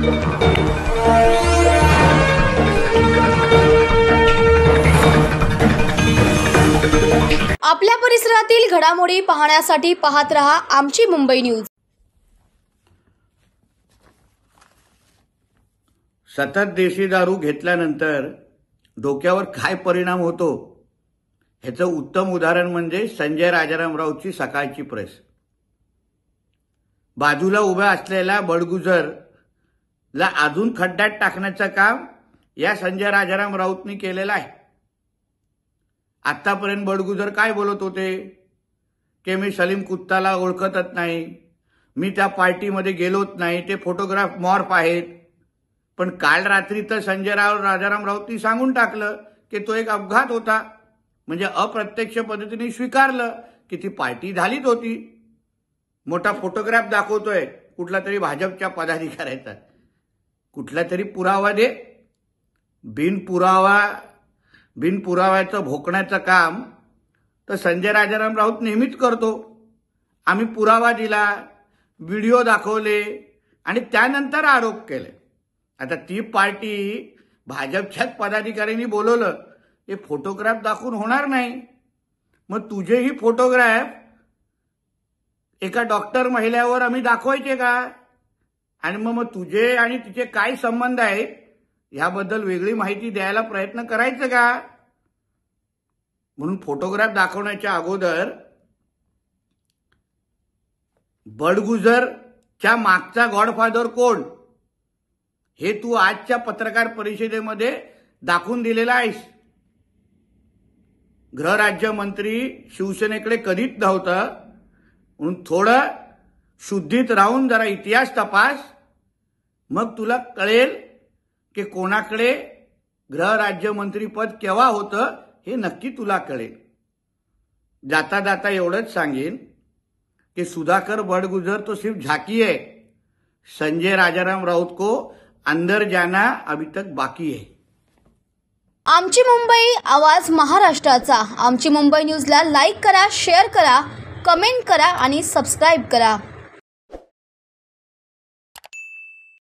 आपल्या परिसरातील घडामोडी पाहण्यासाठी पाहत रहा आमची मुंबई न्यूज। सतत देशी दारू घेतल्यानंतर डोक्यावर काय परिणाम होतो ह्याचं उत्तम उदाहरण म्हणजे संजय राजाराम राऊतची सकाळची प्रेस। बाजूला उभ्या असलेल्या बडगुजरला अजून खड्ड्यात टाकण्याचं काम या संजय राजाराम राऊतनी केलेलं आहे। आतापर्यंत बडगुजर काय बोलत होते की मी सलीम कुत्ताला ओळखतच नाही, मी त्या पार्टीमध्ये गेलोच नाही, ते फोटोग्राफ मॉर्फ आहेत। पण काल रात्री तर संजय राजाराम राऊतनी सांगून टाकलं की तो एक अपघात होता, म्हणजे अप्रत्यक्ष पद्धतीने स्वीकारलं की ती पार्टी झालीच होती। मोठा फोटोग्राफ दाखवतोय कुठला तरी भाजपच्या पदाधिकाऱ्याचा, कुठला तरी पुरावा दे। बिनपुराव्याचं भोकण्याचं काम तर संजय राजाराम राऊत नेहमीच करतो। आम्ही पुरावा दिला, व्हिडिओ दाखवले आणि त्यानंतर आरोप केले। आता ती पार्टी भाजपच्याच पदाधिकाऱ्यांनी बोलवलं, हे फोटोग्राफ दाखवून होणार नाही। मग तुझेही फोटोग्राफ एका डॉक्टर महिलेवर आम्ही दाखवायचे का? आणि मग तुझे आणि तिचे काय संबंध आहेत याबद्दल वेगळी माहिती द्यायला प्रयत्न करायचं का? म्हणून फोटोग्राफ दाखवण्याच्या अगोदर बडगुजरच्या मागचा गॉडफादर कोण हे तू आजच्या पत्रकार परिषदेमध्ये दाखवून दिलेला आहेस। गृहराज्यमंत्री शिवसेनेकडे कधीच नव्हतं, म्हणून थोडं शुद्धीत राहून जरा इतिहास तपास, मग तुला कळेल की कोणाकडे गृहराज्यमंत्री पद केव्हा होतं हे नक्की तुला कळेल। जाता जाता एवढंच सांगेन कि सुधाकर बड़गुजर तो सिर्फ झांकी है, संजय राजाराम राउत को अंदर जाना अभी तक बाकी है। आमची मुंबई, आवाज महाराष्ट्राचा। आमची मुंबई न्यूजला लाईक करा, शेअर करा, कमेंट करा आणि सबस्क्राइब करा।